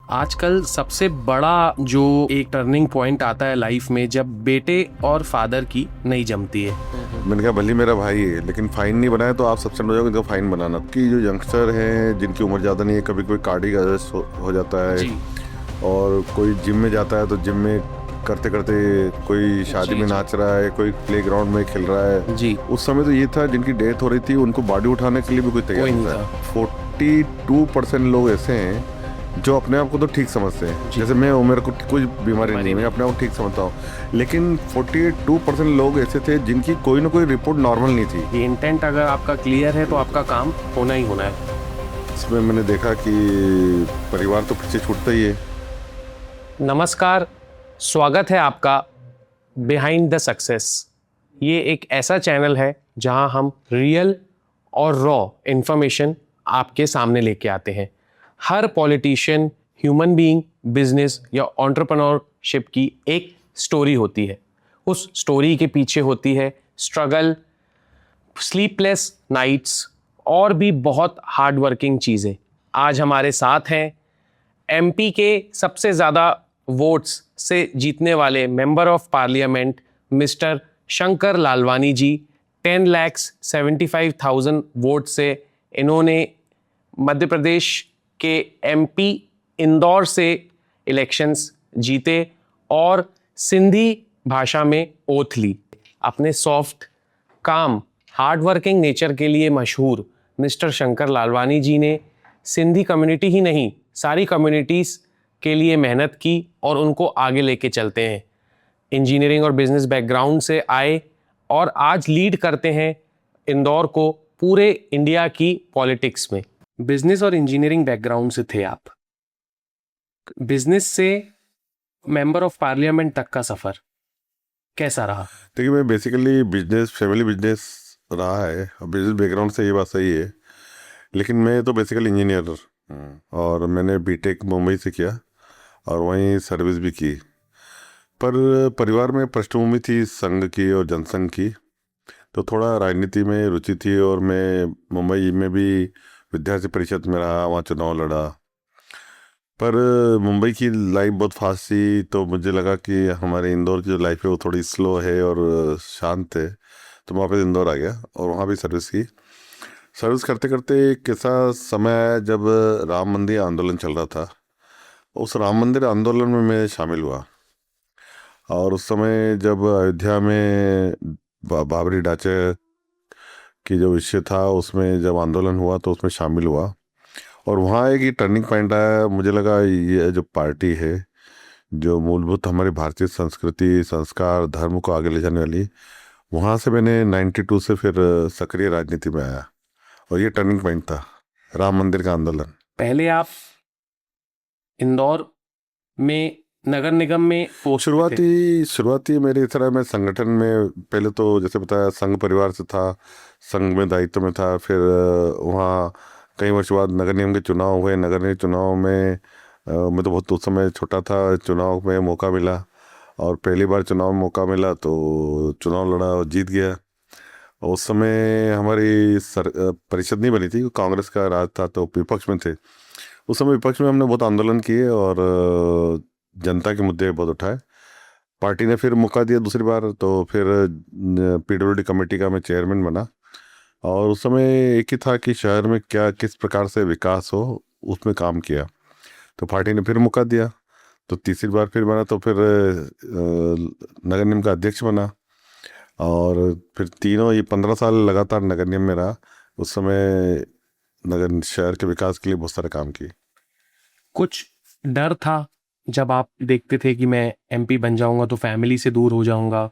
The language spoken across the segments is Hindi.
आजकल सबसे बड़ा जो एक टर्निंग पॉइंट आता है लाइफ में जब बेटे और फादर की नहीं जमती है। मैंने कहा भले मेरा भाई है लेकिन फाइन नहीं बनाया तो आप सबसे हो जाओगे, इनका फाइन बनाना। कि जो यंगस्टर हैं जिनकी उम्र ज़्यादा नहीं है, कभी कोई कार्डियक अरेस्ट हो जाता है जी और कोई जिम में जाता है तो जिम में करते करते कोई शादी जी में जी नाच रहा है, कोई प्लेग्राउंड में खेल रहा है। जी उस समय तो ये था जिनकी डेथ हो रही थी उनको बॉडी उठाने के लिए भी कोई तैयार कोई नहीं नहीं था। 42% लोग ऐसे हैं जो अपने आप को तो ठीक समझते हैं, जैसे मैं हूँ, मेरे को कोई बीमारी नहीं है, मैं अपने आप को ठीक समझता हूँ। लेकिन 42% लोग ऐसे थे जिनकी कोई ना कोई रिपोर्ट नॉर्मल नहीं थी। ये इंटेंट अगर आपका क्लियर है तो आपका काम होना ही होना है। इसमें मैंने देखा कि परिवार तो पीछे छूटता ही है। नमस्कार, स्वागत है आपका बिहाइंड द सक्सेस। ये एक ऐसा चैनल है जहां हम रियल और रॉ इन्फॉर्मेशन आपके सामने लेके आते हैं। हर पॉलिटिशियन, ह्यूमन बीइंग, बिजनेस या एंटरप्रेन्योरशिप की एक स्टोरी होती है। उस स्टोरी के पीछे होती है स्ट्रगल, स्लीपलेस नाइट्स और भी बहुत हार्ड वर्किंग चीज़ें। आज हमारे साथ हैं एमपी के सबसे ज़्यादा वोट्स से जीतने वाले member of parliament mister Shankar Lalwani ji. 10,75,000 vote से इन्होंने मध्य प्रदेश के एमपी इंदौर से इलेक्शंस जीते और सिंधी भाषा में ओथ ली। अपने सॉफ्ट, काम, हार्ड वर्किंग नेचर के लिए मशहूर मिस्टर शंकर लालवानी जी ने सिंधी कम्युनिटी ही नहीं, सारी कम्युनिटीज़ के लिए मेहनत की और उनको आगे लेके चलते हैं। इंजीनियरिंग और बिजनेस बैकग्राउंड से आए और आज लीड करते हैं इंदौर को पूरे इंडिया की पॉलिटिक्स में। बिजनेस और इंजीनियरिंग बैकग्राउंड से थे आप, बिजनेस से मेंबर ऑफ पार्लियामेंट तक का सफ़र कैसा रहा? देखिए, मैं बेसिकली बिजनेस, फैमिली बिजनेस रहा है और बिजनेस बैकग्राउंड से ये बात सही है। लेकिन मैं तो बेसिकली इंजीनियर हूँ और मैंने बीटेक मुंबई से किया और वहीं सर्विस भी की। पर परिवार में पृष्ठभूमि थी संघ की और जनसंघ की, तो थोड़ा राजनीति में रुचि थी और मैं मुंबई में भी विद्यार्थी परिषद में रहा, वहाँ चुनाव लड़ा। पर मुंबई की लाइफ बहुत फास्ट थी तो मुझे लगा कि हमारे इंदौर की जो लाइफ है वो थोड़ी स्लो है और शांत है, तो मैं वापस इंदौर आ गया और वहाँ भी सर्विस की। सर्विस करते करते एक ऐसा समय आया जब राम मंदिर आंदोलन चल रहा था। उस राम मंदिर आंदोलन में मैं शामिल हुआ और उस समय जब अयोध्या में बाबरी ढांचे की जो विषय था उसमें जब आंदोलन हुआ तो उसमें शामिल हुआ और वहाँ एक ये टर्निंग पॉइंट आया। मुझे लगा ये जो पार्टी है जो मूलभूत हमारी भारतीय संस्कृति, संस्कार, धर्म को आगे ले जाने वाली, वहाँ से मैंने 92 से फिर सक्रिय राजनीति में आया और ये टर्निंग पॉइंट था, राम मंदिर का आंदोलन। पहले आप इंदौर में नगर निगम में पोस्ट थे। शुरुआती मेरी तरह मैं संगठन में, पहले तो जैसे बताया संघ परिवार से था, संघ में दायित्व में था। फिर वहाँ कई वर्ष बाद नगर निगम के चुनाव हुए। नगर निगम चुनाव में मैं तो बहुत उस समय छोटा था, चुनाव में मौका मिला और पहली बार चुनाव में मौका मिला तो चुनाव लड़ा और जीत गया। उस समय हमारी परिषद नहीं बनी थी, कांग्रेस का राज था तो विपक्ष में थे। उस समय विपक्ष में हमने बहुत आंदोलन किए और जनता के मुद्दे बहुत उठाए। पार्टी ने फिर मौका दिया दूसरी बार तो फिर पीडब्ल्यूडी कमेटी का मैं चेयरमैन बना और उस समय एक ही था कि शहर में क्या किस प्रकार से विकास हो, उसमें काम किया। तो पार्टी ने फिर मौका दिया तो तीसरी बार फिर बना तो फिर नगर निगम का अध्यक्ष बना और फिर तीनों ये 15 साल लगातार नगर निगम में रहा। उस समय नगर शहर के विकास के लिए बहुत सारे काम किए। कुछ डर था जब आप देखते थे कि मैं एमपी बन जाऊंगा तो फैमिली से दूर हो जाऊंगा,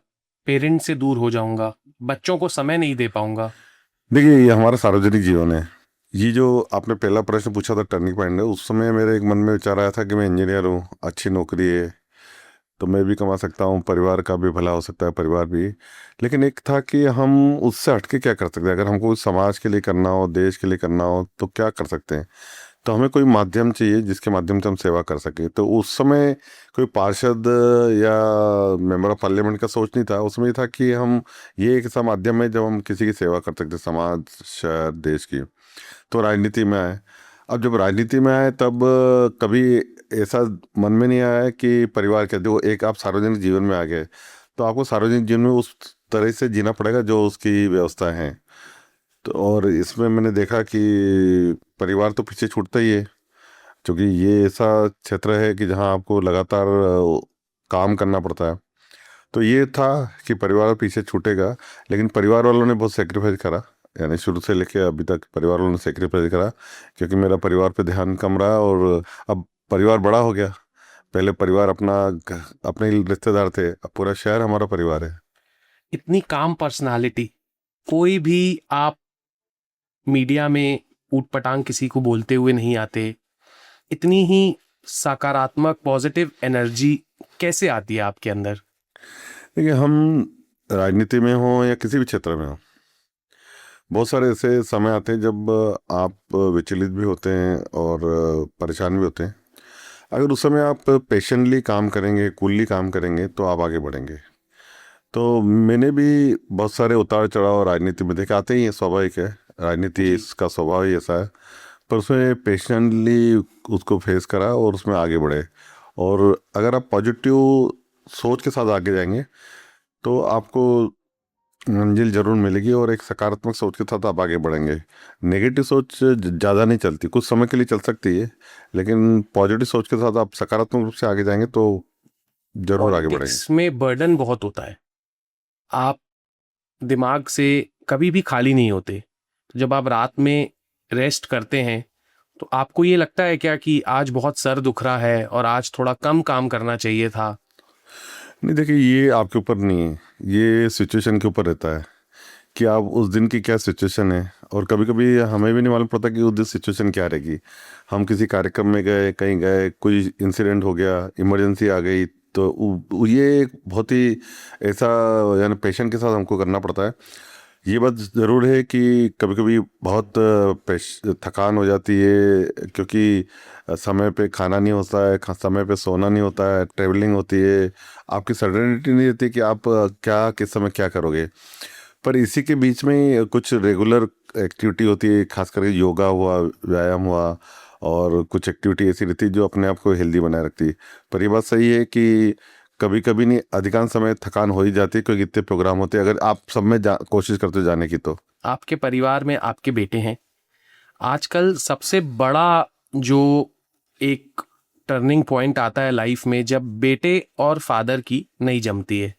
पेरेंट्स से दूर हो जाऊंगा, बच्चों को समय नहीं दे पाऊंगा? देखिए, ये हमारा सार्वजनिक जीवन है। ये जो आपने पहला प्रश्न पूछा था टर्निंग पॉइंट है, उस समय मेरे एक मन में विचार आया था कि मैं इंजीनियर हूँ, अच्छी नौकरी है तो मैं भी कमा सकता हूँ, परिवार का भी भला हो सकता है, परिवार भी। लेकिन एक था कि हम उससे हटके क्या कर सकते हैं, अगर हमको समाज के लिए करना हो, देश के लिए करना हो तो क्या कर सकते हैं। तो हमें कोई माध्यम चाहिए जिसके माध्यम से हम सेवा कर सकें। तो उस समय कोई पार्षद या मेंबर ऑफ पार्लियामेंट का सोच नहीं था। उसमें ये था कि हम ये एक ऐसा माध्यम है जब हम किसी की सेवा कर सकते हैं, समाज, शहर, देश की। तो राजनीति में आए अब जब राजनीति में आए तब कभी ऐसा मन में नहीं आया कि परिवार क्या, देखो एक आप सार्वजनिक जीवन में आ गए तो आपको सार्वजनिक जीवन में उस तरह से जीना पड़ेगा जो उसकी व्यवस्था है। तो और इसमें मैंने देखा कि परिवार तो पीछे छूटता ही है, क्योंकि ये ऐसा क्षेत्र है कि जहाँ आपको लगातार काम करना पड़ता है। तो ये था कि परिवार पीछे छूटेगा, लेकिन परिवार वालों ने बहुत सेक्रीफाइस करा, यानी शुरू से लेके अभी तक परिवार वालों ने सेक्रीफाइस करा, क्योंकि मेरा परिवार पे ध्यान कम रहा और अब परिवार बड़ा हो गया। पहले परिवार अपने ही रिश्तेदार थे, अब पूरा शहर हमारा परिवार है। इतनी काम पर्सनालिटी, कोई भी आप मीडिया में ऊट पटांग किसी को बोलते हुए नहीं आते, इतनी ही सकारात्मक पॉजिटिव एनर्जी कैसे आती है आपके अंदर? देखिए, हम राजनीति में हों या किसी भी क्षेत्र में हों, बहुत सारे ऐसे समय आते हैं जब आप विचलित भी होते हैं और परेशान भी होते हैं। अगर उस समय आप पेशेंटली काम करेंगे, कूलली काम करेंगे, तो आप आगे बढ़ेंगे। तो मैंने भी बहुत सारे उतार चढ़ाव राजनीति में देखे, आते ही है, स्वाभाविक है, राजनीति इसका स्वभाव ही ऐसा है। पर उसमें पेशेंटली उसको फेस करा और उसमें आगे बढ़े। और अगर आप पॉजिटिव सोच के साथ आगे जाएंगे तो आपको मंजिल जरूर मिलेगी, और एक सकारात्मक सोच के साथ आप आगे बढ़ेंगे। नेगेटिव सोच ज़्यादा नहीं चलती, कुछ समय के लिए चल सकती है, लेकिन पॉजिटिव सोच के साथ आप सकारात्मक रूप से आगे जाएंगे तो जरूर आगे बढ़ेंगे। पॉलिटिक्स में बर्डन बहुत होता है, आप दिमाग से कभी भी खाली नहीं होते। तो जब आप रात में रेस्ट करते हैं तो आपको ये लगता है क्या कि आज बहुत सर दुख रहा है और आज थोड़ा कम काम करना चाहिए था? नहीं, देखिए, ये आपके ऊपर नहीं है, ये सिचुएशन के ऊपर रहता है कि आप उस दिन की क्या सिचुएशन है। और कभी कभी हमें भी नहीं मालूम पड़ता कि उस दिन सिचुएशन क्या रहेगी। हम किसी कार्यक्रम में गए, कहीं गए, कोई इंसिडेंट हो गया, इमरजेंसी आ गई, तो ये एक बहुत ही ऐसा, यानी पेशेंट के साथ हमको करना पड़ता है। ये बात ज़रूर है कि कभी कभी बहुत थकान हो जाती है, क्योंकि समय पे खाना नहीं होता है, समय पे सोना नहीं होता है, ट्रेवलिंग होती है, आपकी सर्टेनिटी नहीं रहती कि आप क्या किस समय क्या करोगे। पर इसी के बीच में कुछ रेगुलर एक्टिविटी होती है, खास करके योगा हुआ, व्यायाम हुआ, और कुछ एक्टिविटी ऐसी रहती है जो अपने आप को हेल्दी बनाए रखती है। पर ये बात सही है कि कभी कभी नहीं, अधिकांश समय थकान हो ही जाती है, क्योंकि इतने प्रोग्राम होते हैं, अगर आप सब में कोशिश करते हो जाने की तो। आपके परिवार में आपके बेटे हैं, आजकल सबसे बड़ा जो एक टर्निंग पॉइंट आता है लाइफ में जब बेटे और फादर की नहीं जमती है,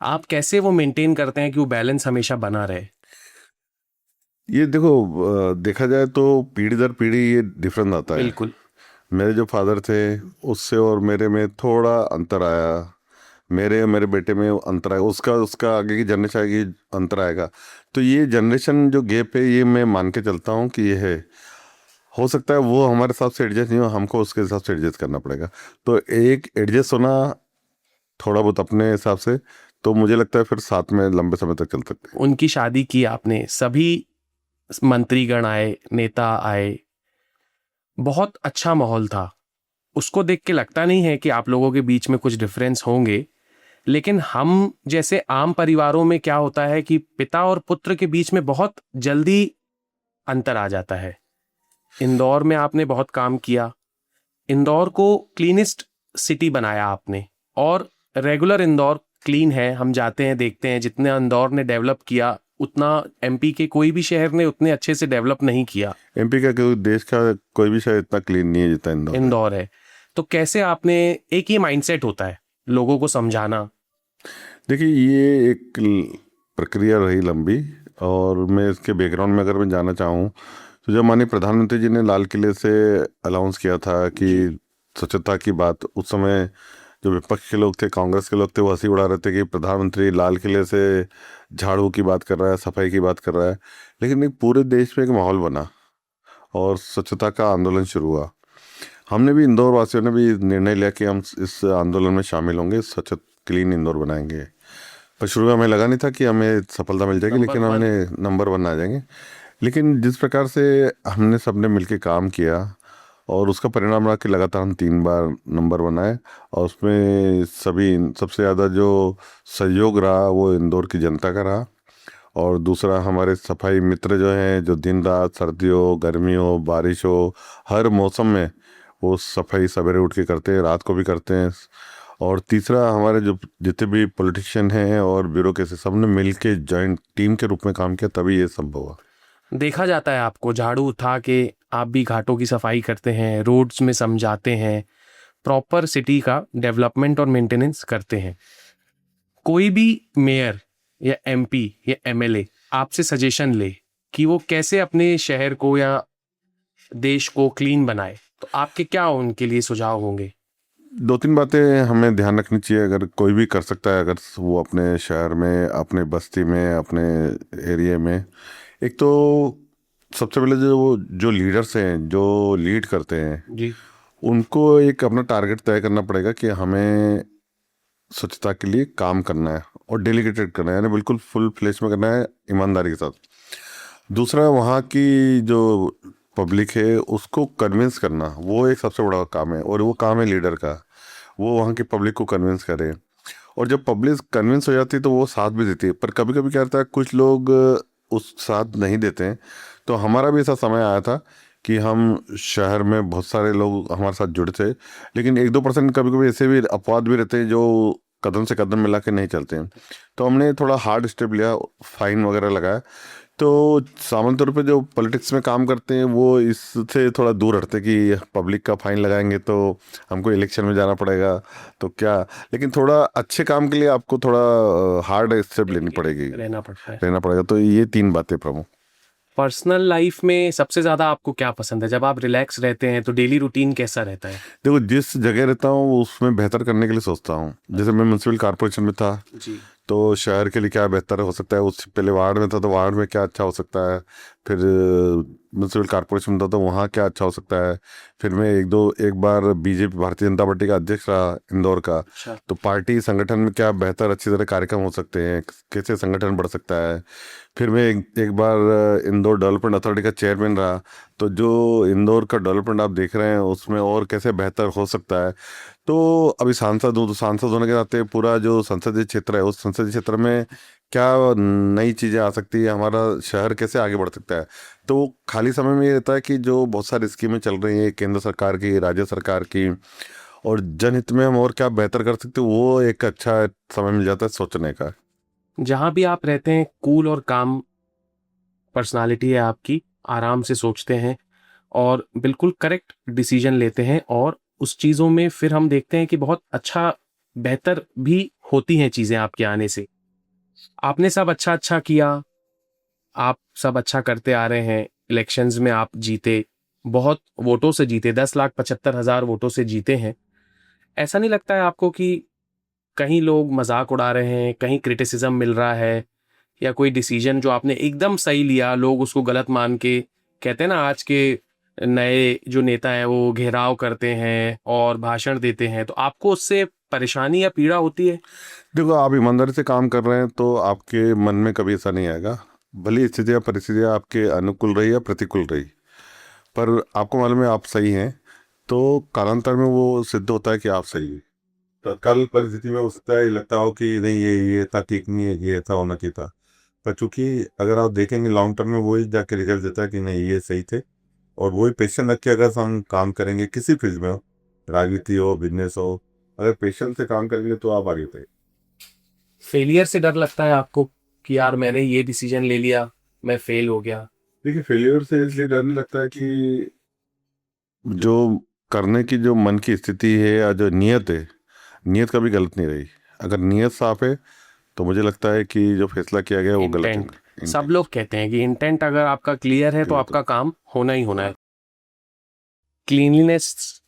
आप कैसे वो मेंटेन करते हैं कि वो बैलेंस हमेशा बना रहे? ये देखो, देखा जाए तो पीढ़ी दर पीढ़ी ये डिफरेंस आता है। बिल्कुल। मेरे जो फादर थे उससे और मेरे में थोड़ा अंतर आया, मेरे और मेरे बेटे में अंतर आएगा, उसका उसका आगे की जनरेशन आएगी, अंतर आएगा। तो ये जनरेशन जो गैप है, ये मैं मान के चलता हूँ कि ये है। हो सकता है वो हमारे हिसाब से एडजस्ट नहीं हो, हमको उसके हिसाब से एडजस्ट करना पड़ेगा। तो एक एडजस्ट होना थोड़ा बहुत अपने हिसाब से, तो मुझे लगता है फिर साथ में लंबे समय तक चल सकते हैं। उनकी शादी की आपने, सभी मंत्रीगण आए, नेता आए, बहुत अच्छा माहौल था। उसको देख के लगता नहीं है कि आप लोगों के बीच में कुछ डिफरेंस होंगे, लेकिन हम जैसे आम परिवारों में क्या होता है कि पिता और पुत्र के बीच में बहुत जल्दी अंतर आ जाता है। इंदौर में आपने बहुत काम किया, इंदौर को क्लीनेस्ट सिटी बनाया आपने, और रेगुलर इंदौर क्लीन है, हम जाते हैं देखते हैं, जितने इंदौर ने डेवलप किया उतना एमपी के कोई भी शहर ने उतने अच्छे से डेवलप नहीं किया। एमपी का कोई, देश का कोई भी शायद इतना क्लीन नहीं है जितना इंदौर है। इंदौर है। तो कैसे आपने, एक ही माइंडसेट होता है लोगों को समझाना। देखिए, ये एक प्रक्रिया रही लंबी, और मैं इसके बैकग्राउंड में अगर मैं जाना चाहूँ तो जब माननीय प्रधानमंत्री जी ने लाल किले से अनाउंस किया था कि स्वच्छता की बात, उस समय जो विपक्ष के लोग थे, कांग्रेस के लोग थे, वो हंसी उड़ा रहे थे कि प्रधानमंत्री लाल किले से झाड़ू की बात कर रहा है, सफाई की बात कर रहा है। लेकिन एक पूरे देश में एक माहौल बना और स्वच्छता का आंदोलन शुरू हुआ। हमने भी, इंदौर वासियों ने भी निर्णय लिया कि हम इस आंदोलन में शामिल होंगे, स्वच्छ क्लीन इंदौर बनाएंगे। पर शुरू में हमें लगा नहीं था कि हमें सफलता मिल जाएगी, लेकिन हमने नंबर 1 आ जाएंगे। लेकिन जिस प्रकार से हमने सबने मिलकर काम किया, और उसका परिणाम रहा कि लगातार हम 3 बार नंबर 1 आए, और उसमें सबसे ज़्यादा जो सहयोग रहा वो इंदौर की जनता का रहा। और दूसरा हमारे सफाई मित्र जो हैं, जो दिन रात सर्दी हो गर्मी हो बारिश हो हर मौसम में वो सफाई सवेरे उठ के करते हैं, रात को भी करते हैं। और तीसरा हमारे जो जितने भी पॉलिटिशियन हैं और ब्यूरोक्रेसी सब ने मिल के जॉइंट टीम के रूप में काम किया, तभी ये संभव हुआ। देखा जाता है आपको झाड़ू उठा के आप भी घाटों की सफाई करते हैं, रोड्स में समझाते हैं, प्रॉपर सिटी का डेवलपमेंट और मेंटेनेंस करते हैं। कोई भी मेयर या एमपी या एमएलए आपसे सजेशन ले कि वो कैसे अपने शहर को या देश को क्लीन बनाए, तो आपके क्या उनके लिए सुझाव होंगे? 2-3 बातें हमें ध्यान रखनी चाहिए। अगर कोई भी कर सकता है, अगर वो अपने शहर में, अपने बस्ती में, अपने एरिया में, एक तो सबसे पहले जो लीडर्स हैं, जो लीड करते हैं, जी। उनको एक अपना टारगेट तय करना पड़ेगा कि हमें स्वच्छता के लिए काम करना है और डेलीकेटेड करना है, यानी बिल्कुल फुल फ्लेश में करना है, ईमानदारी के साथ। दूसरा, वहाँ की जो पब्लिक है उसको कन्विंस करना, वो एक सबसे बड़ा काम है, और वो काम है लीडर का। वो वहाँ की पब्लिक को कन्विंस करे, और जब पब्लिक कन्विंस हो जाती है तो वो साथ भी देती है। पर कभी कभी क्या होता है, कुछ लोग उस साथ नहीं देते हैं। तो हमारा भी ऐसा समय आया था कि हम शहर में बहुत सारे लोग हमारे साथ जुड़े थे, लेकिन 1-2% कभी कभी ऐसे भी अपवाद भी रहते हैं जो कदम से कदम मिला के नहीं चलते हैं। तो हमने थोड़ा हार्ड स्टेप लिया, फाइन वगैरह लगाया। तो सामान्य तौर पे जो पॉलिटिक्स में काम करते हैं वो इससे थोड़ा दूर हटते कि पब्लिक का फाइन लगाएंगे तो हमको इलेक्शन में जाना पड़ेगा, तो क्या। लेकिन थोड़ा अच्छे काम के लिए आपको थोड़ा हार्ड स्टेप लेनी पड़ेगी, रहना पड़ता है। लेना पड़ेगा। तो ये 3 बातें प्रमुख। पर्सनल लाइफ में सबसे ज्यादा आपको क्या पसंद है? जब आप रिलैक्स रहते हैं तो डेली रूटीन कैसा रहता है? देखो, जिस जगह रहता हूँ उसमें बेहतर करने के लिए सोचता हूँ। जैसे मैं म्यूनसिपल कॉर्पोरेशन में था, जी। तो शहर के लिए क्या बेहतर हो सकता है, उससे पहले वार्ड में था तो वार्ड में क्या अच्छा हो सकता है, फिर म्यूनसिपल कॉर्पोरेशन में था तो वहाँ क्या अच्छा हो सकता है। फिर मैं एक बार बीजेपी भारतीय जनता पार्टी का अध्यक्ष रहा इंदौर का। अच्छा। तो पार्टी संगठन में क्या बेहतर अच्छी तरह कार्यक्रम हो सकते हैं, कैसे संगठन बढ़ सकता है। फिर मैं एक बार इंदौर डेवलपमेंट अथॉरिटी का चेयरमैन रहा। तो जो इंदौर का डेवलपमेंट आप देख रहे हैं उसमें और कैसे बेहतर हो सकता है। तो अभी सांसद हूँ, तो सांसद होने के नाते पूरा जो संसदीय क्षेत्र है, उस संसदीय क्षेत्र में क्या नई चीज़ें आ सकती है, हमारा शहर कैसे आगे बढ़ सकता है। तो खाली समय में ये रहता है कि जो बहुत सारी स्कीमें चल रही हैं केंद्र सरकार की, राज्य सरकार की, और जनहित में हम और क्या बेहतर कर सकते हैं, वो एक अच्छा समय मिल जाता है सोचने का। जहाँ भी आप रहते हैं, कूल और काम पर्सनालिटी है आपकी, आराम से सोचते हैं और बिल्कुल करेक्ट डिसीजन लेते हैं, और उस चीज़ों में फिर हम देखते हैं कि बहुत अच्छा बेहतर भी होती हैं चीज़ें आपके आने से। आपने सब अच्छा अच्छा किया, आप सब अच्छा करते आ रहे हैं। इलेक्शंस में आप जीते, बहुत वोटों से जीते, 10,75,000 वोटों से जीते हैं। ऐसा नहीं लगता है आपको कि कहीं लोग मजाक उड़ा रहे हैं, कहीं क्रिटिसिज्म मिल रहा है, या कोई डिसीजन जो आपने एकदम सही लिया लोग उसको गलत मान के, कहते हैं ना आज के नए जो नेता हैं वो घेराव करते हैं और भाषण देते हैं, तो आपको उससे परेशानी या पीड़ा होती है? देखो, आप ईमानदारी से काम कर रहे हैं तो आपके मन में कभी ऐसा नहीं आएगा, भले स्थितियाँ परिस्थितियाँ आपके अनुकूल रही या प्रतिकूल रही। पर आपको मालूम है आप सही हैं, तो कालांतर में वो सिद्ध होता है कि आप सही हैं। तत्काल परिस्थिति में हो सकता है लगता हो कि नहीं, ये था ठीक नहीं है, ये ऐसा होना चाहिए था। पर चूंकि अगर आप देखेंगे लॉन्ग टर्म में वही जाके रिजल्ट देता है कि नहीं, ये सही थे। और वही पेशेंस रख के अगर हम काम करेंगे किसी फील्ड में हो, राजनीति हो, बिजनेस हो, अगर पेशेंस से काम करेंगे तो आप आगे थे। फेलियर से डर लगता है आपको कि यार मैंने ये डिसीजन ले लिया, मैं फेल हो गया? देखिए, फेलियर से इसलिए डरने लगता है कि जो करने की जो मन की स्थिति है या जो नियत है, नियत कभी गलत नहीं रही। अगर नियत साफ है तो मुझे लगता है कि जो फैसला किया गया वो गलत इंटेंट, है। सब लोग कहते हैं कि इंटेंट अगर आपका क्लियर है तो Clear आपका काम होना ही होना है। क्लीनलीनेस,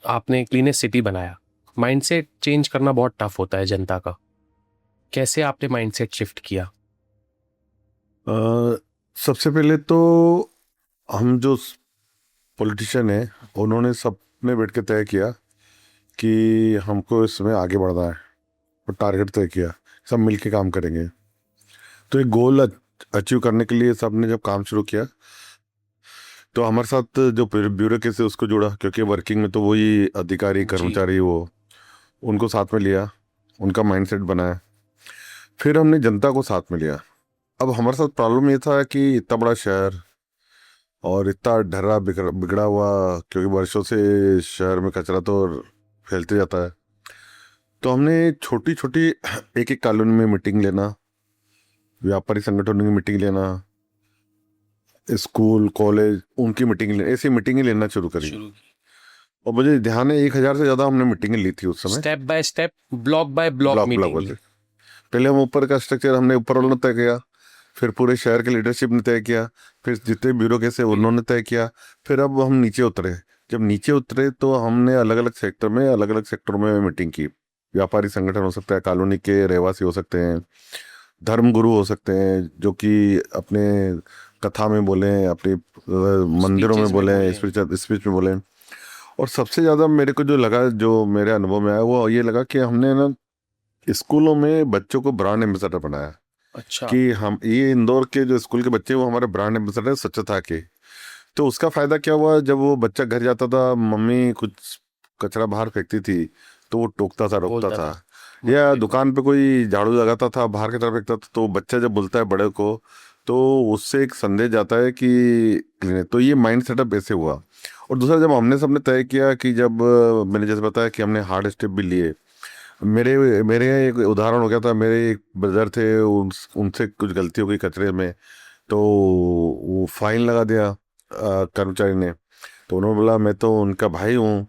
आपने क्लीनेस्ट सिटी बनाया, माइंडसेट चेंज करना बहुत टफ होता है जनता का। कैसे आपने माइंडसेट शिफ्ट किया? सबसे पहले तो हम जो पॉलिटिशियन है उन्होंने सबने बैठ के तय किया कि हमको इसमें आगे बढ़ना है, और टारगेट तय किया, सब मिलके काम करेंगे। तो एक गोल अचीव करने के लिए सबने जब काम शुरू किया तो हमारे साथ जो ब्यूरोक्रेसी उसको जोड़ा, क्योंकि वर्किंग में तो वही अधिकारी कर्मचारी वो, उनको साथ में लिया, उनका माइंडसेट बनाया। फिर हमने जनता को साथ में लिया। अब हमारे साथ प्रॉब्लम ये था कि इतना बड़ा शहर और इतना ढर्रा बिगड़ा हुआ, क्योंकि वर्षों से शहर में कचरा तो फैलते जाता है। तो हमने छोटी छोटी एक एक कॉलोनी में मीटिंग लेना, व्यापारी संगठनों की मीटिंग लेना, स्कूल कॉलेज उनकी मीटिंग लेना, ऐसी मीटिंगें लेना शुरू करी। और मुझे ध्यान है 1,000 से ज्यादा हमने मीटिंगें ली थी उस समय। Step by step, block bye block block meeting. वाले। पहले हम ऊपर का स्ट्रक्चर हमने ऊपर वालों ने तय किया, फिर पूरे शहर के लीडरशिप ने तय किया, फिर जितने ब्यूरोक्रेसी उन्होंने तय किया, फिर अब हम नीचे उतरे। जब नीचे उतरे तो हमने अलग अलग सेक्टर में मीटिंग की। व्यापारी संगठन हो सकता है, कॉलोनी के रहवासी हो सकते हैं, धर्म गुरु हो सकते हैं जो कि अपने कथा में बोलें, अपनी मंदिरों में बोलें, स्पीच में बोलें। और सबसे ज़्यादा मेरे को जो लगा, जो मेरे अनुभव में आया, वो ये लगा कि हमने ना स्कूलों में बच्चों को ब्रांड एम्बेसडर बनाया। अच्छा। कि हम ये इंदौर के जो स्कूल के बच्चे वो हमारे ब्रांड एम्बेसडर स्वच्छता के। तो उसका फायदा क्या हुआ, जब वो बच्चा घर जाता था, मम्मी कुछ कचरा बाहर फेंकती थी तो वो टोकता था, रोकता बोलता था। या दुकान पे कोई झाड़ू लगाता था, बाहर की तरफ फेंकता था, तो बच्चा जब बोलता है बड़े को तो उससे एक संदेश जाता है कि, तो ये माइंड सेटअप ऐसे हुआ। और दूसरा, जब हमने सबने तय किया कि जब मैंने जैसे बताया कि हमने हार्ड स्टेप भी लिए। मेरे मेरे यहाँ एक उदाहरण हो गया था। मेरे एक ब्रदर थे, उनसे कुछ गलती हो गई कचरे में, तो वो फाइन लगा दिया कर्मचारी ने। तो उन्होंने बोला मैं तो उनका भाई हूँ,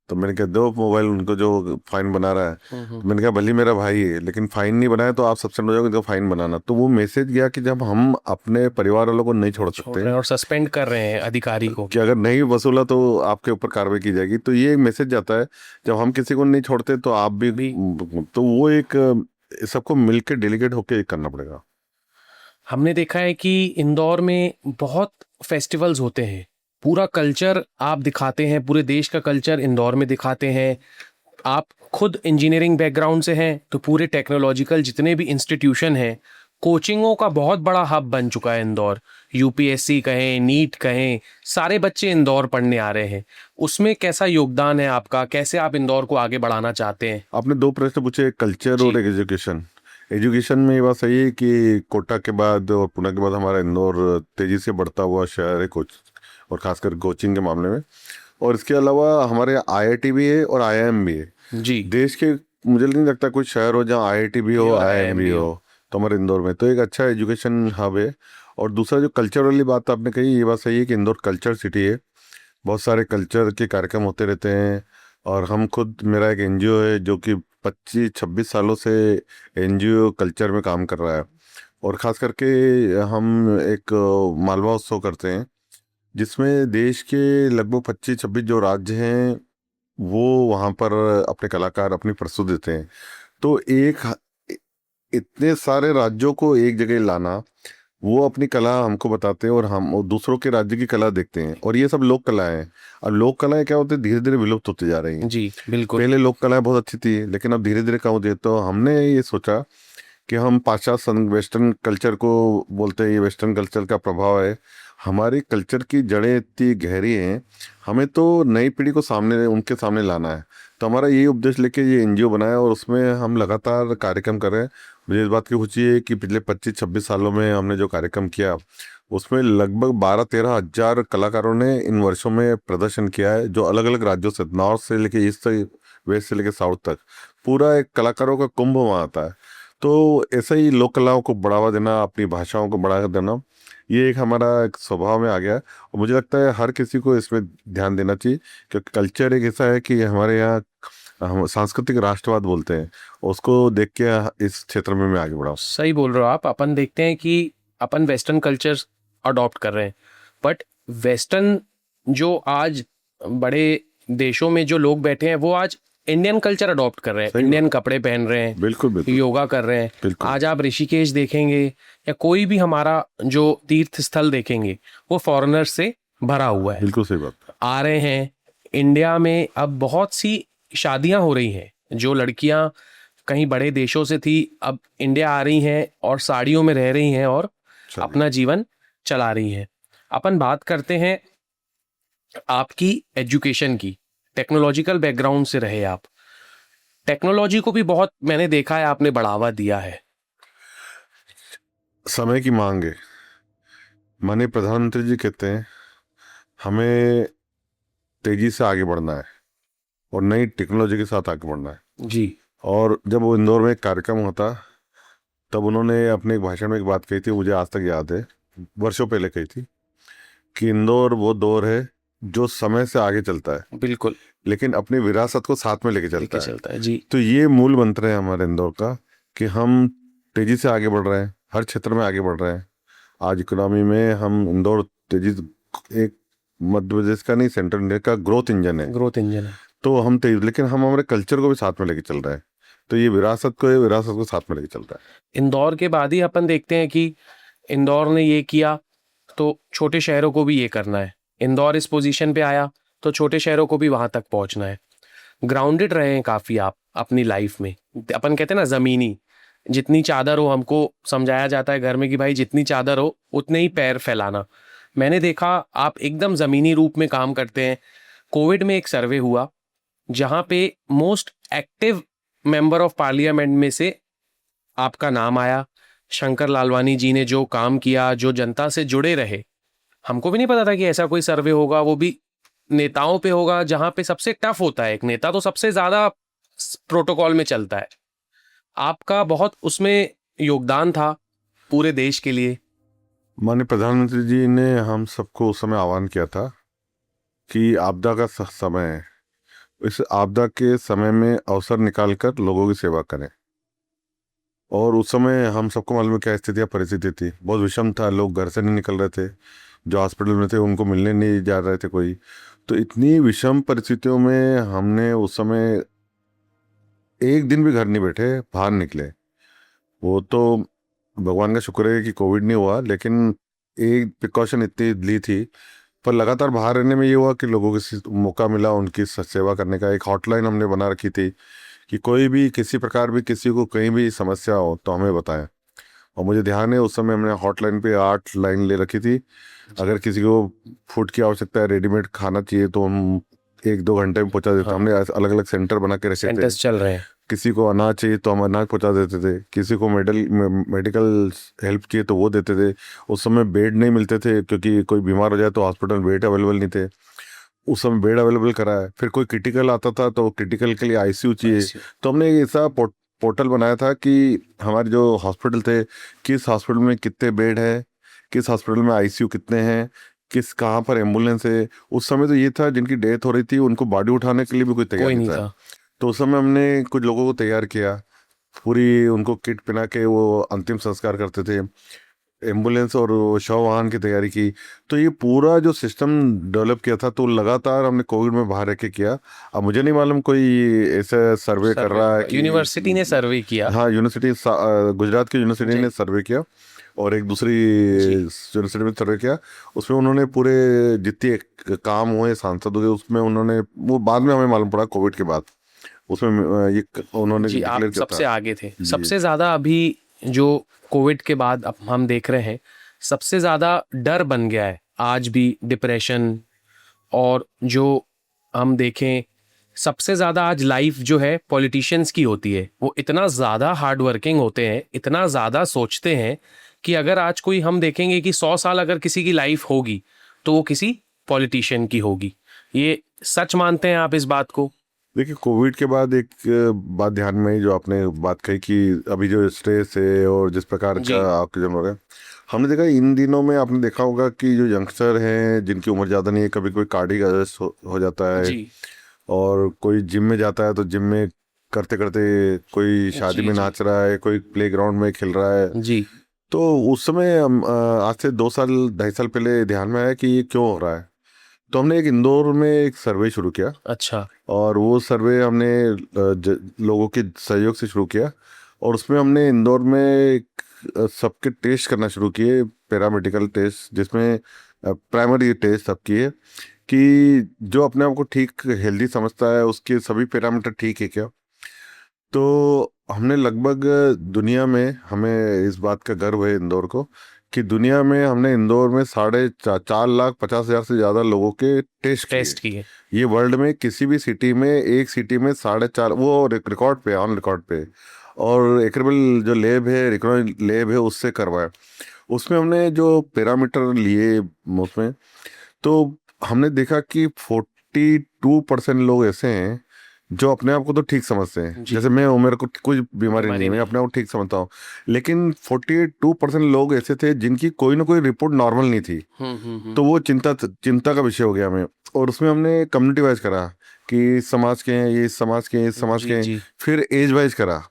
तो मैंने कहा दो मोबाइल उनको जो फाइन बना रहा है। तो मैंने कहा भले मेरा भाई है लेकिन फाइन नहीं बनाया तो आप सस्पेंड हो जाओगे, इनको फाइन बनाना। तो वो मैसेज गया कि जब हम अपने परिवार वालों को नहीं छोड़ छोड़ सकते रहे हैं और सस्पेंड कर रहे हैं अधिकारी को। कि अगर नहीं वसूला तो आपके ऊपर कार्रवाई की जाएगी, तो ये एक मैसेज जाता है। जब हम किसी को नहीं छोड़ते तो आप भी तो वो एक सबको मिलकर डेलीगेट होकर करना पड़ेगा। हमने देखा है कि इंदौर में बहुत फेस्टिवल्स होते हैं, पूरा कल्चर आप दिखाते हैं, पूरे देश का कल्चर इंदौर में दिखाते हैं। आप खुद इंजीनियरिंग बैकग्राउंड से हैं तो पूरे टेक्नोलॉजिकल जितने भी इंस्टीट्यूशन हैं, कोचिंगों का बहुत बड़ा हब बन चुका है इंदौर। यूपीएससी कहें, नीट कहें, सारे बच्चे इंदौर पढ़ने आ रहे हैं। उसमें कैसा योगदान है आपका, कैसे आप इंदौर को आगे बढ़ाना चाहते हैं? आपने दो प्रश्न पूछे, कल्चर जी। और एक एजुकेशन। एजुकेशन में ये बात सही है कि कोटा के बाद और पुणे के बाद हमारा इंदौर तेजी से बढ़ता हुआ शहर है, कोच और खासकर कोचिंग के मामले में। और इसके अलावा हमारे आईआईटी भी है और आईआईएम भी है। जी। देश के मुझे नहीं लगता कोई शहर हो जहाँ आईआईटी भी हो, और आईआईएम भी हो। तो हमारे इंदौर में तो एक अच्छा एजुकेशन हब है। और दूसरा, जो कल्चर वाली बात आपने कही, ये बात सही है कि इंदौर कल्चर सिटी है। बहुत सारे कल्चर के कार्यक्रम होते रहते हैं। और हम खुद, मेरा एक एनजीओ है जो कि 25-26 सालों से एनजीओ कल्चर में काम कर रहा है। और ख़ास करके हम एक मालवा उत्सव करते हैं जिसमें देश के लगभग 25-26 जो राज्य हैं वो वहाँ पर अपने कलाकार अपनी प्रस्तुति देते हैं। तो इतने सारे राज्यों को एक जगह लाना, वो अपनी कला हमको बताते हैं और हम और दूसरों के राज्य की कला देखते हैं। और ये सब लोक कलाएं हैं। अब लोक कलाएं क्या होती है, धीरे धीरे विलुप्त होती जा रही हैं। जी बिल्कुल। पहले लोक कलाएं बहुत अच्छी थी लेकिन अब धीरे धीरे कम होती है। तो हमने ये सोचा कि हम पाश्चात्य वेस्टर्न कल्चर को बोलते हैं, ये वेस्टर्न कल्चर का प्रभाव है। हमारी कल्चर की जड़ें इतनी गहरी हैं, हमें तो नई पीढ़ी को उनके सामने लाना है। तो हमारा यही उपदेश लेके ये एनजीओ बनाया और उसमें हम लगातार कार्यक्रम कर रहे हैं। मुझे इस बात की खुशी है कि पिछले 25-26 सालों में हमने जो कार्यक्रम किया उसमें लगभग 12-13 हजार कलाकारों ने इन वर्षों में प्रदर्शन किया है, जो अलग अलग राज्यों से, नॉर्थ से लेके ईस्ट से, वेस्ट से लेके साउथ तक, पूरा एक कलाकारों का कुंभ वहाँ आता है। तो ऐसे ही लोक कलाओं को बढ़ावा देना, अपनी भाषाओं को बढ़ावा देना, ये एक हमारा एक स्वभाव में आ गया है। और मुझे लगता है हर किसी को इसमें ध्यान देना चाहिए, क्योंकि कल्चर एक ऐसा है कि हमारे यहाँ हम सांस्कृतिक राष्ट्रवाद बोलते हैं, उसको देख के इस क्षेत्र में मैं आगे बढ़ा हूँ। सही बोल रहे हो आप। अपन देखते हैं कि अपन वेस्टर्न कल्चर अडॉप्ट कर रहे हैं, बट वेस्टर्न जो आज बड़े देशों में जो लोग बैठे हैं वो आज इंडियन कल्चर अडॉप्ट कर रहे हैं, इंडियन कपड़े पहन रहे हैं, बिल्कुल बिल्कुल योगा कर रहे हैं। बिल्कुल आज आप ऋषिकेश देखेंगे या कोई भी हमारा जो तीर्थ स्थल देखेंगे वो फॉरेनर्स से भरा हुआ है। बिल्कुल सही बात। आ रहे हैं इंडिया में। अब बहुत सी शादियां हो रही हैं, जो लड़कियां कहीं बड़े देशों से थी अब इंडिया आ रही हैं और साड़ियों में रह रही हैं और अपना जीवन चला रही हैं। अपन बात करते हैं आपकी एजुकेशन की। टेक्नोलॉजिकल बैकग्राउंड से रहे आप, टेक्नोलॉजी को भी बहुत मैंने देखा है आपने बढ़ावा दिया है। समय की मांग है। माननीय प्रधानमंत्री जी कहते हैं हमें तेजी से आगे बढ़ना है और नई टेक्नोलॉजी के साथ आगे बढ़ना है। जी। और जब वो इंदौर में एक कार्यक्रम होता तब उन्होंने अपने एक भाषण में एक बात कही थी, मुझे आज तक याद है, वर्षों पहले कही थी, कि इंदौर वो दौर है जो समय से आगे चलता है बिल्कुल। लेकिन अपनी विरासत को साथ में लेके चलता है। चलता है जी। तो ये मूल मंत्र है हमारे इंदौर का कि हम तेजी से आगे बढ़ रहे हैं, हर क्षेत्र में आगे बढ़ रहे हैं। आज इकोनॉमी में हम इंदौर तेजी, एक मध्य प्रदेश का नहीं, सेंट्रल इंडिया का ग्रोथ इंजन है। ग्रोथ इंजन है। तो हम तेज, लेकिन हम हमारे कल्चर को भी साथ में लेके चल रहे हैं। तो ये विरासत को साथ में लेके चल रहा है। इंदौर के बाद ही अपन देखते हैं कि इंदौर ने ये किया तो छोटे शहरों को भी ये करना है। इंदौर इस पोजीशन पे आया तो छोटे शहरों को भी वहां तक पहुंचना है। ग्राउंडेड रहे हैं काफी आप अपनी लाइफ में। अपन कहते हैं ना जमीनी, जितनी चादर हो, हमको समझाया जाता है घर में कि भाई जितनी चादर हो उतने ही पैर फैलाना। मैंने देखा आप एकदम जमीनी रूप में काम करते हैं। कोविड में एक सर्वे हुआ जहां पे most active member of parliament में से आपका नाम आया। शंकर लालवानी जी ने जो काम किया, जो जनता से जुड़े रहे, हमको भी नहीं पता था कि ऐसा कोई सर्वे होगा, वो भी नेताओं पे होगा, जहां पे सबसे टफ होता है। एक नेता तो सबसे ज्यादा प्रोटोकॉल में चलता है। आपका बहुत उसमें योगदान था पूरे देश के लिए। माननीय प्रधानमंत्री जी ने हम सबको उस समय आह्वान किया था कि आपदा का समय है, इस आपदा के समय में अवसर निकालकर लोगों की सेवा करें। और उस समय हम सबको मालूम है क्या स्थितियाँ, परिस्थिति थी, बहुत विषम था। लोग घर से नहीं निकल रहे थे, जो हॉस्पिटल में थे उनको मिलने नहीं जा रहे थे कोई। तो इतनी विषम परिस्थितियों में हमने उस समय एक दिन भी घर नहीं बैठे, बाहर निकले। वो तो भगवान का शुक्र है कि कोविड नहीं हुआ, लेकिन एक प्रिकॉशन इतनी ली थी। पर लगातार बाहर रहने में ये हुआ कि लोगों को मौका मिला उनकी सेवा करने का। एक हॉटलाइन हमने बना रखी थी कि कोई भी किसी प्रकार भी किसी को कहीं भी समस्या हो तो हमें बताएं। और मुझे ध्यान है उस समय हमने हॉटलाइन पे 8 लाइन ले रखी थी। अगर किसी को फूड की आवश्यकता है, रेडीमेड खाना चाहिए, तो हम 1-2 घंटे में पहुंचा देते। हमने अलग अलग सेंटर बना के रखे थे। सेंटर्स चल रहे हैं। किसी को अनाज चाहिए तो हम अनाज पहुंचा देते थे, किसी को मेडिकल हेल्प चाहिए तो वो देते थे। उस समय बेड नहीं मिलते थे, क्योंकि कोई बीमार हो जाए तो हॉस्पिटल बेड अवेलेबल नहीं थे। उस समय बेड अवेलेबल कराया। फिर कोई क्रिटिकल आता था तो क्रिटिकल के लिए आईसीयू चाहिए, तो हमने एक ऐसा पोर्टल बनाया था कि हमारे जो हॉस्पिटल थे, किस हॉस्पिटल में कितने बेड है, किस हॉस्पिटल में आईसीयू कितने हैं, किस कहाँ पर एम्बुलेंस है। उस समय तो ये था जिनकी डेथ हो रही थी उनको बॉडी उठाने के लिए भी कोई तैयार नहीं था। तो उस समय हमने कुछ लोगों को तैयार किया, पूरी उनको किट पहना के वो अंतिम संस्कार करते थे। एम्बुलेंस और शव वाहन की तैयारी की। तो ये पूरा जो सिस्टम डेवलप किया था, तो लगातार हमने कोविड में बाहर रह के किया। अब मुझे नहीं मालूम कोई ऐसा सर्वे कर रहा है कि यूनिवर्सिटी ने सर्वे किया। हाँ, यूनिवर्सिटी गुजरात की यूनिवर्सिटी ने सर्वे किया और एक दूसरी यूनिवर्सिटी में सर्वे किया। उसमें उन्होंने पूरे जितने काम हुए सांसदों के, उसमें उन्होंने, वो बाद में हमें मालूम पड़ा कोविड के बाद, उसमें ये उन्होंने जी, आप डिक्लेयर किया सबसे था। आगे थे। सबसे ज्यादा अभी जो कोविड के बाद अब हम देख रहे हैं, सबसे ज्यादा डर बन गया है आज भी डिप्रेशन। और जो हम देखें, सबसे ज्यादा आज लाइफ जो है पॉलिटिशियंस की होती है। वो इतना ज्यादा हार्ड वर्किंग होते हैं, इतना ज्यादा सोचते हैं कि अगर आज कोई, हम देखेंगे कि 100 साल अगर किसी की लाइफ होगी तो वो किसी पॉलिटिशियन की होगी। ये सच मानते हैं आप इस बात को? देखिए, कोविड के बाद एक बात ध्यान में आई, जो आपने बात कही कि अभी जो स्ट्रेस है और जिस प्रकार का आपके जन्म हो गया, हमने देखा इन दिनों में, आपने देखा होगा कि जो यंगस्टर हैं जिनकी उम्र ज़्यादा नहीं है, कभी कोई कार्डियक अरेस्ट हो जाता है जी। और कोई जिम में जाता है तो जिम में करते करते कोई शादी में नाच रहा है, कोई प्ले ग्राउंड में खेल रहा है जी। तो उस समय आज से 2 साल 2.5 साल पहले ध्यान में आया कि ये क्यों हो रहा है। तो हमने एक इंदौर में एक सर्वे शुरू किया। अच्छा। और वो सर्वे हमने लोगों के सहयोग से शुरू किया और उसमें हमने इंदौर में सबके टेस्ट करना शुरू किए, पैरामेडिकल टेस्ट, जिसमें प्राइमरी टेस्ट सब किए कि जो अपने आप को ठीक हेल्दी समझता है उसके सभी पैरामीटर ठीक है क्या। तो हमने लगभग दुनिया में, हमें इस बात का गर्व है इंदौर को, कि दुनिया में हमने इंदौर में 4,50,000 से ज़्यादा लोगों के टेस्ट किए। ये वर्ल्ड में किसी भी सिटी में, एक सिटी में 4.5, वो रिकॉर्ड पे, ऑन रिकॉर्ड पे। और एक्रेबल जो लैब है, रिकॉग्नाइज्ड लैब है, उससे करवाया। उसमें हमने जो पैरामीटर लिए उसमें, तो हमने देखा कि 42% लोग ऐसे हैं जो अपने आप को तो ठीक समझते हैं। जी। जैसे मैं हूँ, मेरे को कोई बीमारी नहीं है, मैं नहीं। अपने आप को ठीक समझता हूँ। लेकिन 42% लोग ऐसे थे जिनकी कोई ना कोई रिपोर्ट नॉर्मल नहीं थी। तो वो चिंता का विषय हो गया हमें। और उसमें हमने कम्युनिटी वाइज करा कि समाज के हैं, ये इस समाज के हैं, इस समाज जी के हैं। जी। फिर एज वाइज करा।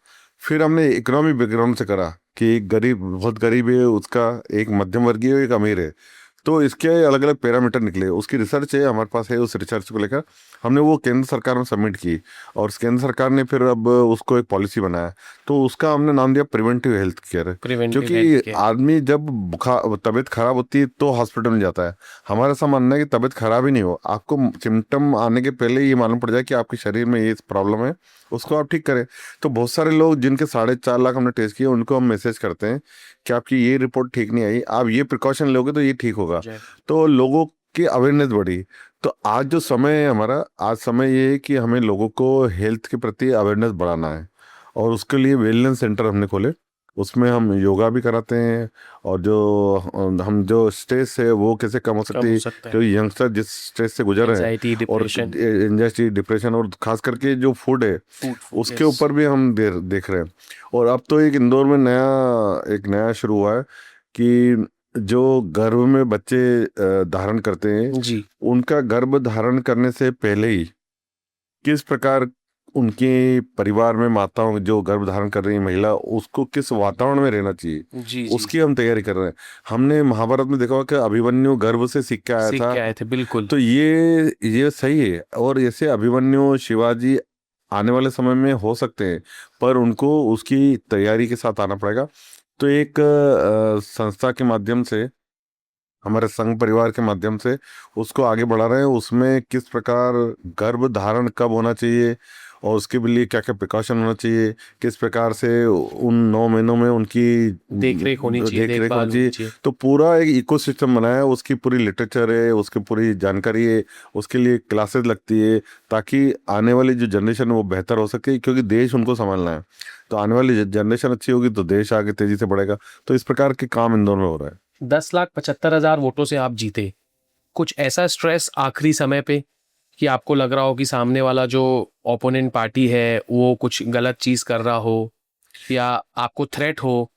फिर हमने इकोनॉमिक बैकग्राउंड से करा कि गरीब, बहुत गरीब है उसका, एक मध्यम वर्गीय है, एक अमीर है। तो इसके अलग अलग पैरामीटर निकले। उसकी रिसर्च है हमारे पास है। उस रिसर्च को लेकर हमने वो केंद्र सरकार में सबमिट की, और केंद्र सरकार ने फिर अब उसको एक पॉलिसी बनाया। तो उसका हमने नाम दिया preventive health care. Preventive health क्योंकि केयर। आदमी जब तबीयत खराब होती है तो हॉस्पिटल में जाता है। हमारा ऐसा मानना है कि तबीयत खराब ही नहीं हो, आपको सिम्टम आने के पहले ये मालूम पड़ जाए कि आपके शरीर में ये प्रॉब्लम है, उसको आप ठीक करें। तो बहुत सारे लोग जिनके 4.5 लाख हमने टेस्ट किए, उनको हम मैसेज करते हैं कि आपकी ये रिपोर्ट ठीक नहीं आई, आप ये प्रिकॉशन लोगे तो ये ठीक होगा। तो लोगों की अवेयरनेस बढ़ी। तो आज जो समय है हमारा, आज समय ये है कि हमें लोगों को हेल्थ के प्रति अवेयरनेस बढ़ाना है। और उसके लिए वेलनेस सेंटर हमने खोले। उसमें हम योगा भी कराते हैं, और जो हम जो स्ट्रेस है वो कैसे कम हो सकती है, सकता है। क्योंकि यंगस्टर जिस स्ट्रेस से गुजर रहे हैं, एंजाइटी, और डिप्रेशन। एंजाइटी, डिप्रेशन, और खास करके जो फूड है उसके यस। ऊपर भी हम देख रहे हैं। और अब तो एक इंदौर में एक नया शुरू हुआ है कि जो गर्भ में बच्चे धारण करते हैं, जी उनका गर्भ धारण करने से पहले ही किस प्रकार उनके परिवार में माताओं, जो गर्भ धारण कर रही है महिला, उसको किस वातावरण में रहना चाहिए, जी। जी उसकी हम तैयारी कर रहे हैं। हमने महाभारत में देखा होगा कि अभिमन्यु गर्भ से सीख के आया सीख था। के आए थे, बिल्कुल। तो ये सही है। और ऐसे अभिमन्यु, शिवाजी आने वाले समय में हो सकते हैं, पर उनको उसकी तैयारी के साथ आना पड़ेगा। तो एक संस्था के माध्यम से, हमारे संघ परिवार के माध्यम से उसको आगे बढ़ा रहे हैं। उसमें किस प्रकार गर्भ धारण कब होना चाहिए, और उसके लिए क्या क्या प्रिकॉशन होना चाहिए, किस प्रकार से उन 9 महीनों में उनकी देख रेख होनी चाहिए, देख रेख देखभाल होनी होनी चाहिए। चाहिए। तो पूरा एक इकोसिस्टम बनाया है, उसकी पूरी लिटरेचर है, उसकी पूरी जानकारी है, उसके लिए क्लासेस लगती है, ताकि आने वाली जो जनरेशन है वो बेहतर हो सके, क्योंकि देश उनको संभालना है। तो आने वाली जनरेशन अच्छी होगी तो देश आगे तेजी से बढ़ेगा। तो इस प्रकार के काम इंदौर में हो रहा है। 10,75,000 वोटों से आप जीते। कुछ ऐसा स्ट्रेस आखिरी समय पे कि आपको लग रहा हो कि सामने वाला जो ओपोनेंट पार्टी है वो कुछ गलत चीज कर रहा हो, या आपको थ्रेट हो?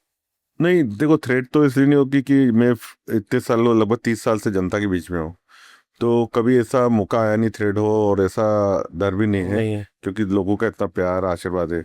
नहीं, देखो, थ्रेट तो इसलिए नहीं होगी कि मैं इतने सालों, लगभग 30 साल से जनता के बीच में हूँ। तो कभी ऐसा मौका आया नहीं थ्रेट हो, और ऐसा डर भी नहीं है, नहीं है। क्योंकि लोगों का इतना प्यार, आशीर्वाद है।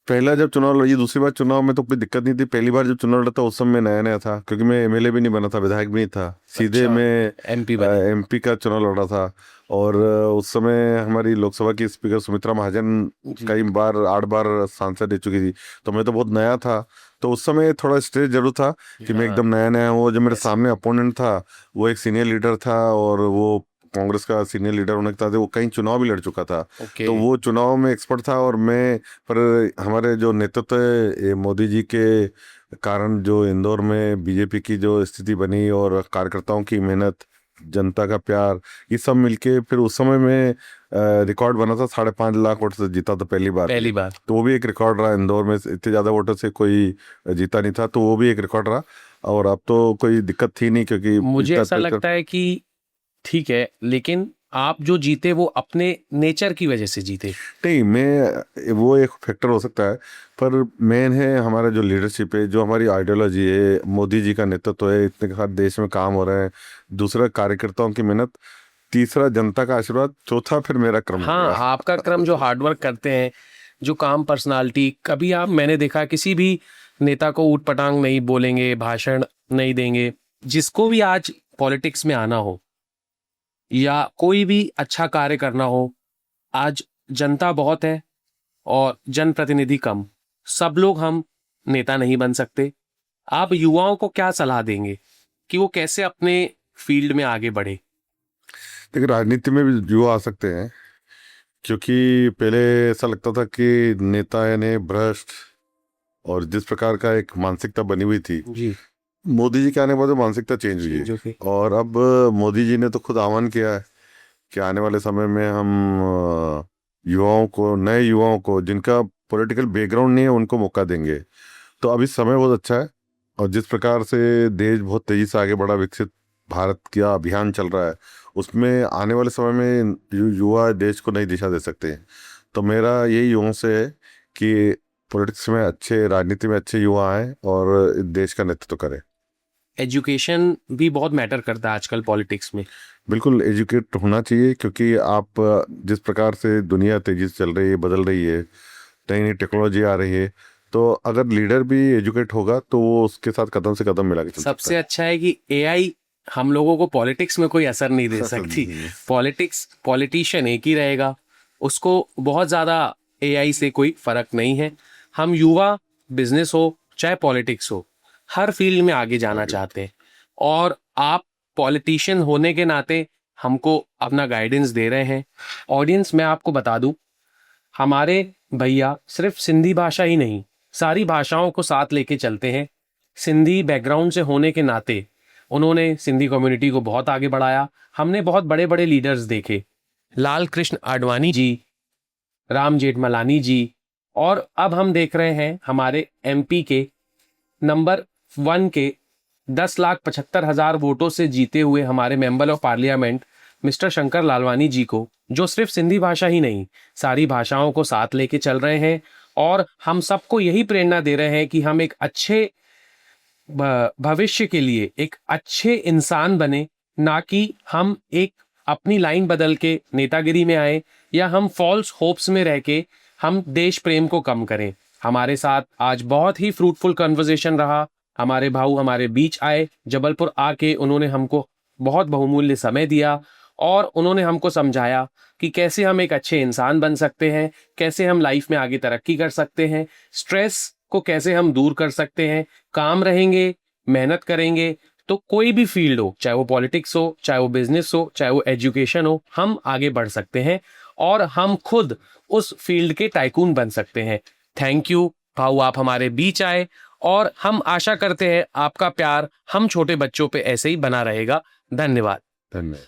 पहला जब चुनाव लड़ी, दूसरी बार चुनाव में तो कोई दिक्कत नहीं थी। पहली बार जब चुनाव लड़ा था उस समय मैं नया नया था, क्योंकि मैं एमएलए भी नहीं बना था, विधायक भी नहीं था, सीधे अच्छा, मैं एमपी बने। एमपी का चुनाव लड़ा था। और उस समय हमारी लोकसभा की स्पीकर सुमित्रा महाजन जी। कई बार 8 बार सांसद रह चुकी थी। तो मैं तो बहुत नया था। तो उस समय थोड़ा स्ट्रेस जरूर था कि मैं हाँ, एकदम नया नया हूँ। जो मेरे ऐसे। सामने अपोनेंट था वो एक सीनियर लीडर था, और वो कांग्रेस का सीनियर लीडर होने के साथ वो कई चुनाव भी लड़ चुका था। ओके। तो वो चुनाव में एक्सपर्ट था, और मैं, पर हमारे जो नेतृत्व है, ये मोदी जी के कारण जो इंदौर में बीजेपी की जो स्थिति बनी, और कार्यकर्ताओं की मेहनत, जनता का प्यार, ये सब मिलके फिर उस समय में रिकॉर्ड बना था। 5.5 लाख वोट से जीता था पहली बार। पहली बार। तो वो भी एक रिकॉर्ड रहा। इंदौर में इतने ज़्यादा वोटों से कोई जीता नहीं था, तो वो भी एक रिकॉर्ड रहा। और अब तो कोई दिक्कत थी नहीं, क्योंकि मुझे इतना ऐसा लगता है कि ठीक है, लेकिन आप जो जीते वो अपने नेचर की वजह से जीते। नहीं, मैं, वो एक फैक्टर हो सकता है, पर मेन है हमारा जो लीडरशिप है, जो हमारी आइडियोलॉजी है, मोदी जी का नेतृत्व है, इतने सारे देश में काम हो रहे हैं, दूसरा कार्यकर्ताओं की मेहनत, तीसरा जनता का आशीर्वाद, चौथा फिर मेरा क्रम हाँ, होगा। आपका क्रम, जो हार्डवर्क करते हैं, जो काम, पर्सनालिटी, कभी आप, मैंने देखा किसी भी नेता को ऊट पटांग नहीं बोलेंगे, भाषण नहीं देंगे। जिसको भी आज पॉलिटिक्स में आना हो या कोई भी अच्छा कार्य करना हो, आज जनता बहुत है और जनप्रतिनिधि कम। सब लोग हम नेता नहीं बन सकते। आप युवाओं को क्या सलाह देंगे कि वो कैसे अपने फील्ड में आगे बढ़े? लेकिन राजनीति में भी युवा आ सकते हैं, क्योंकि पहले ऐसा लगता था कि नेता यानी भ्रष्ट, और जिस प्रकार का एक मानसिकता बनी हुई थी, जी। मोदी जी के आने के बाद वो मानसिकता चेंज हुई चेंज हो गई। है। और अब मोदी जी ने तो खुद आह्वान किया है कि आने वाले समय में हम युवाओं को, नए युवाओं को, जिनका पॉलिटिकल बैकग्राउंड नहीं है उनको मौका देंगे। तो अभी समय बहुत अच्छा है, और जिस प्रकार से देश बहुत तेज़ी से आगे बढ़ा, विकसित भारत का अभियान चल रहा है, उसमें आने वाले समय में युवा देश को नई दिशा दे सकते हैं। तो मेरा यही युवाओं से है कि पॉलिटिक्स में अच्छे, राजनीति में अच्छे युवा आएँ और देश का नेतृत्व करें। एजुकेशन भी बहुत मैटर करता है आजकल पॉलिटिक्स में। बिल्कुल एजुकेट होना चाहिए, क्योंकि आप जिस प्रकार से दुनिया तेजी से चल रही है, बदल रही है, नई नई टेक्नोलॉजी आ रही है, तो अगर लीडर भी एजुकेट होगा तो वो उसके साथ कदम से कदम मिला के चल सकता सबसे अच्छा है कि एआई हम लोगों को पॉलिटिक्स में कोई असर नहीं दे सकती। पॉलिटिशियन एक ही रहेगा, उसको बहुत ज़्यादा एआई से कोई फर्क नहीं है। हम युवा, बिजनेस हो चाहे पॉलिटिक्स हो, हर फील्ड में आगे जाना चाहते हैं, और आप पॉलिटिशियन होने के नाते हमको अपना गाइडेंस दे रहे हैं। ऑडियंस, मैं आपको बता दूं, हमारे भैया सिर्फ सिंधी भाषा ही नहीं, सारी भाषाओं को साथ लेके चलते हैं। सिंधी बैकग्राउंड से होने के नाते उन्होंने सिंधी कम्युनिटी को बहुत आगे बढ़ाया। हमने बहुत बड़े बड़े लीडर्स देखे, लाल कृष्ण आडवाणी जी, राम जेठमलानी जी, और अब हम देख रहे हैं हमारे एमपी के नंबर 1 के 10,75,000 वोटों से जीते हुए हमारे member of parliament mister Shankar Lalwani ji को, जो सिर्फ सिंधी भाषा ही नहीं, सारी भाषाओं को साथ लेके चल रहे हैं, और हम सबको यही प्रेरणा दे रहे हैं कि हम एक अच्छे भविष्य के लिए एक अच्छे इंसान बने, ना कि हम एक अपनी लाइन बदल के नेतागिरी में आए, या हम फॉल्स होप्स में रह के हम देश प्रेम को कम करें। हमारे साथ आज बहुत ही फ्रूटफुल कन्वर्सेशन रहा। हमारे भाऊ हमारे बीच आए, जबलपुर आके उन्होंने हमको बहुत बहुमूल्य समय दिया, और उन्होंने हमको समझाया कि कैसे हम एक अच्छे इंसान बन सकते हैं, कैसे हम लाइफ में आगे तरक्की कर सकते हैं, स्ट्रेस को कैसे हम दूर कर सकते हैं। काम रहेंगे, मेहनत करेंगे, तो कोई भी फील्ड हो, चाहे वो पॉलिटिक्स हो, चाहे वो बिजनेस हो, चाहे वो एजुकेशन हो, हम आगे बढ़ सकते हैं, और हम खुद उस फील्ड के टाइकून बन सकते हैं। थैंक यू भाऊ, आप हमारे बीच आए, और हम आशा करते हैं आपका प्यार हम छोटे बच्चों पे ऐसे ही बना रहेगा। धन्यवाद। धन्यवाद।